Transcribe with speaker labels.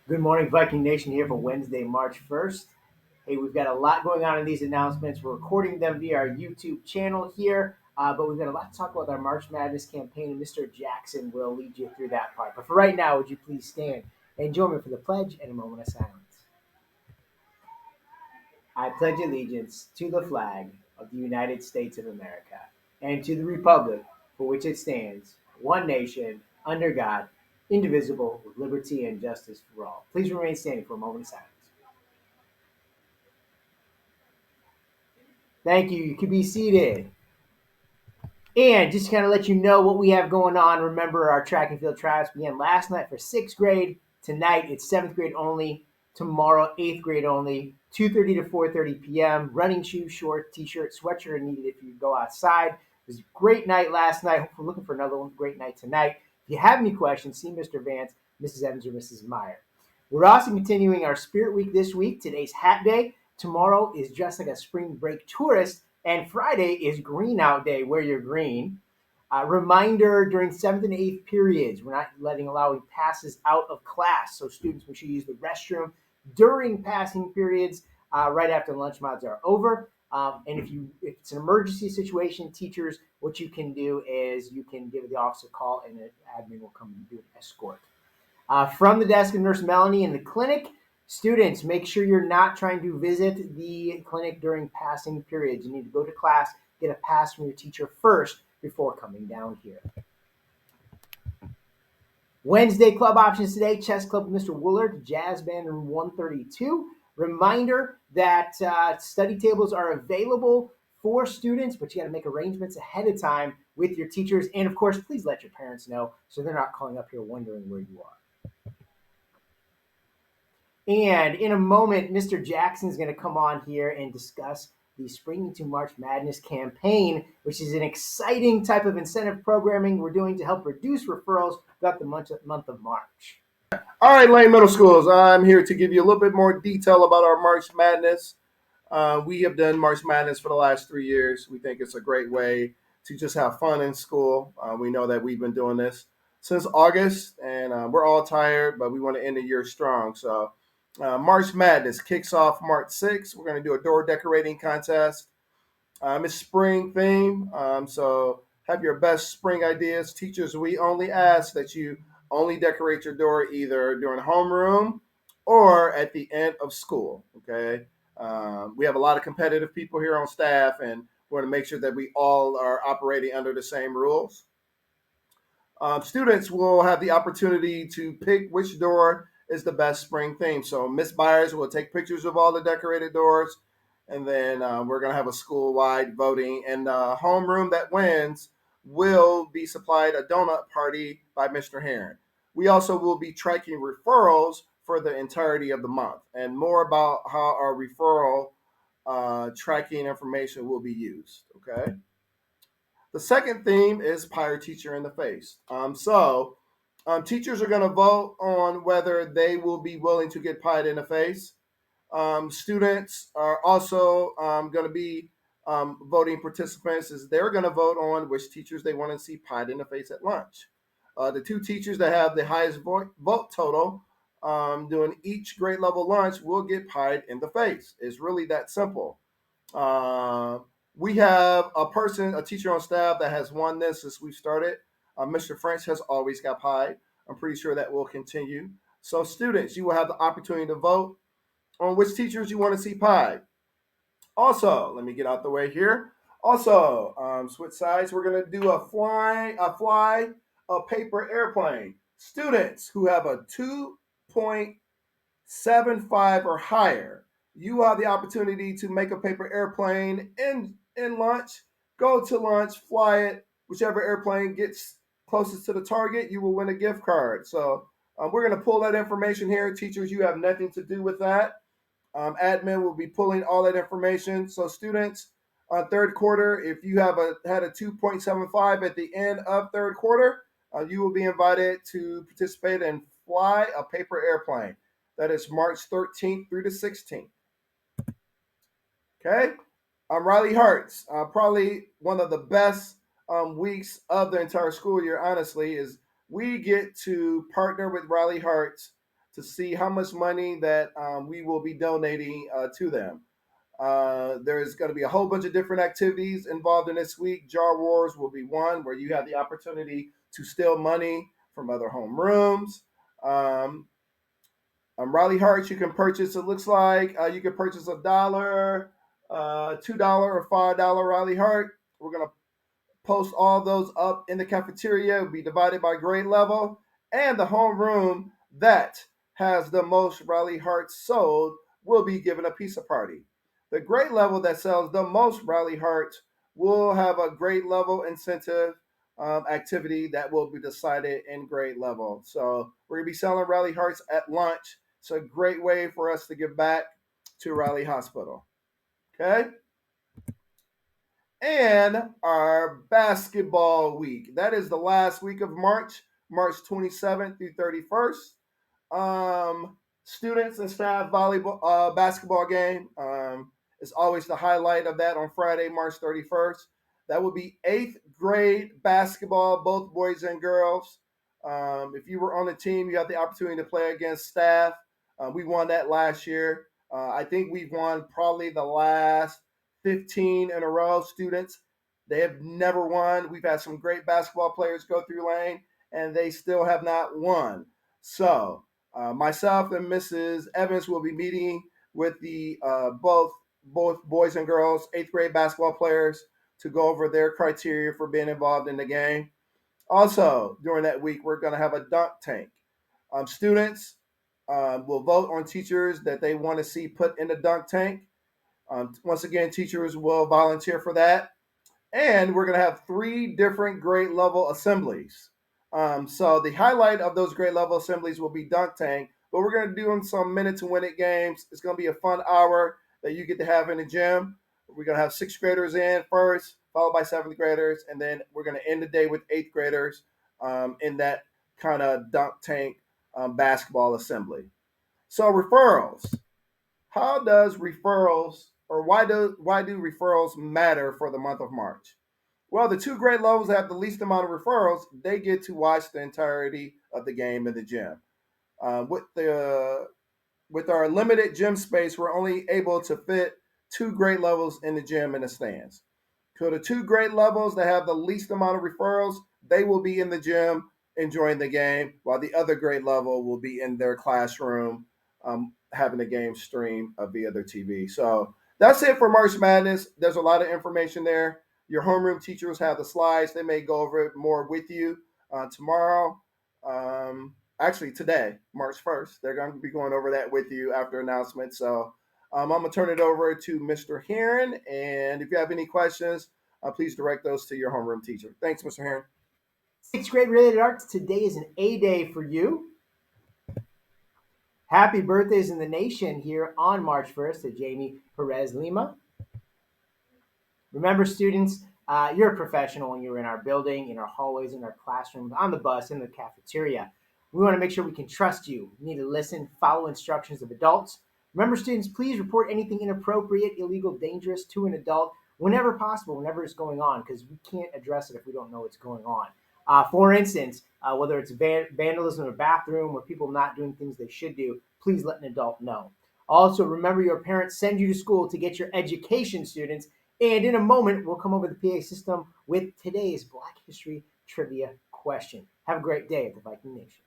Speaker 1: Good morning, Viking Nation, here for Wednesday, March 1st. Hey, we've got a lot going on in these announcements. We're recording them via our YouTube channel here, but we've got a lot to talk about with our March Madness campaign, and Mr. Jackson will lead you through that part. But for right now, would you please stand and join me for the pledge and a moment of silence? I pledge allegiance to the flag of the United States of America and to the republic for which it stands, one nation, under God, indivisible, with liberty and justice for all. Please remain standing for a moment of silence. Thank you. You can be seated. And just to kind of let you know what we have going on, remember our track and field tryouts began last night for sixth grade. Tonight it's seventh grade only. Tomorrow, eighth grade only. 2:30 to 4:30 p.m. Running shoes, short, t-shirt, sweatshirt are needed if you go outside. It was a great night last night. We're looking for another one. Great night tonight. If you have any questions, see Mr. Vance, Mrs. Evans, or Mrs. Meyer. We're also continuing our Spirit Week this week. Today's Hat Day. Tomorrow is Dressed Like a Spring Break Tourist. And Friday is Green Out Day. Wear your green. Reminder during seventh and eighth periods, we're not allowing passes out of class. So students, make sure you use the restroom during passing periods, right after lunch mods are over. And if it's an emergency situation, teachers, what you can do is you can give the officer a call and an admin will come and do an escort. From the desk of Nurse Melanie in the clinic, students, make sure you're not trying to visit the clinic during passing periods. You need to go to class, get a pass from your teacher first before coming down here. Wednesday club options today, chess club with Mr. Woolard, jazz band room 132. Reminder that study tables are available for students, but you got to make arrangements ahead of time with your teachers. And of course, please let your parents know so they're not calling up here wondering where you are. And in a moment, Mr. Jackson is going to come on here and discuss the Spring into March Madness campaign, which is an exciting type of incentive programming we're doing to help reduce referrals throughout the month of March.
Speaker 2: All right, Lane Middle Schools, I'm here to give you a little bit more detail about our March Madness. We have done March Madness for the last 3 years. We think it's a great way to just have fun in school. We know that we've been doing this since August, and we're all tired, but we want to end the year strong. So March Madness kicks off March 6th. We're going to do a door decorating contest. It's spring theme, so have your best spring ideas. Teachers, we only ask that you only decorate your door either during homeroom or at the end of school. Okay, we have a lot of competitive people here on staff, and we want to make sure that we all are operating under the same rules. Students will have the opportunity to pick which door is the best spring theme. So Miss Byers will take pictures of all the decorated doors, and then we're going to have a school-wide voting. And the homeroom that wins will be supplied a donut party by Mr. Heron. We also will be tracking referrals for the entirety of the month, and more about how our referral tracking information will be used. Okay. The second theme is Pirate Teacher in the Face. Teachers are going to vote on whether they will be willing to get pied in the face. Students are also going to be voting participants as they're going to vote on which teachers they want to see pied in the face at lunch. The two teachers that have the highest vote total doing each grade level lunch will get pied in the face. It's really that simple. Uh, we have a teacher on staff that has won this since we started. Mr. French has always got pied. I'm pretty sure that will continue. So, students, you will have the opportunity to vote on which teachers you want to see pied. Also, let me get out the way here. Also, switch sides. We're going to do a paper airplane. Students who have a 2.75 or higher, you have the opportunity to make a paper airplane in lunch. Go to lunch, fly it. Whichever airplane gets closest to the target, you will win a gift card. So we're going to pull that information here. Teachers, you have nothing to do with that. Admin will be pulling all that information. So students, third quarter, if you have had a 2.75 at the end of third quarter, you will be invited to participate and fly a paper airplane. That is March 13th through the 16th. Okay. Riley Hartz, probably one of the best weeks of the entire school year, honestly, is we get to partner with Riley Hartz to see how much money that we will be donating to them. There's going to be a whole bunch of different activities involved in this week. Jar Wars will be one where you have the opportunity to steal money from other homerooms. Raleigh Hearts you can purchase. It looks like you can purchase $1, $2, or $5 Raleigh Heart. We're gonna post all those up in the cafeteria. It'll be divided by grade level, and the homeroom that has the most Raleigh Hearts sold will be given a pizza party. The grade level that sells the most Raleigh Hearts will have a grade level incentive activity that will be decided in grade level. So we're gonna be selling Raleigh Hearts at lunch. It's a great way for us to give back to Raleigh Hospital. Okay. And our basketball week. That is the last week of March, March 27th through 31st. Students and staff volleyball basketball game is always the highlight of that on Friday, March 31st. That will be 8th grade basketball, both boys and girls. If you were on the team, you have the opportunity to play against staff. We won that last year. I think we've won probably the last 15 in a row. Students, they have never won. We've had some great basketball players go through Lane, and they still have not won. So myself and Mrs. Evans will be meeting with the both boys and girls 8th grade basketball players to go over their criteria for being involved in the game. Also, during that week, we're going to have a dunk tank. Students will vote on teachers that they want to see put in the dunk tank. Once again, teachers will volunteer for that. And we're going to have 3 different grade level assemblies. So the highlight of those grade level assemblies will be dunk tank, but we're going to do some minute to win it games. It's going to be a fun hour that you get to have in the gym. We're going to have 6th graders in first, followed by 7th graders, and then we're going to end the day with 8th graders in that kind of dunk tank basketball assembly. So referrals. How does referrals, or why do referrals matter for the month of March? Well, the 2 grade levels that have the least amount of referrals, they get to watch the entirety of the game in the gym. With our limited gym space, we're only able to fit 2 grade levels in the gym in the stands. So the 2 grade levels that have the least amount of referrals, they will be in the gym enjoying the game, while the other grade level will be in their classroom having the game stream via their TV. So that's it for March Madness. There's a lot of information there. Your homeroom teachers have the slides. They may go over it more with you tomorrow. Actually, today, March 1st, they're going to be going over that with you after announcement. So I'm going to turn it over to Mr. Heron. And if you have any questions, please direct those to your homeroom teacher. Thanks, Mr. Heron.
Speaker 1: 6th grade related arts, today is an A day for you. Happy birthdays in the nation here on March 1st to Jamie Perez Lima. Remember, students, you're a professional when you're in our building, in our hallways, in our classrooms, on the bus, in the cafeteria. We want to make sure we can trust you. You need to listen, follow instructions of adults. Remember, students, please report anything inappropriate, illegal, dangerous to an adult whenever possible, whenever it's going on, because we can't address it if we don't know what's going on. For instance, whether it's vandalism in a bathroom or people not doing things they should do, please let an adult know. Also, remember your parents send you to school to get your education, students. And in a moment, we'll come over the PA system with today's Black History Trivia question. Have a great day at the Viking Nation.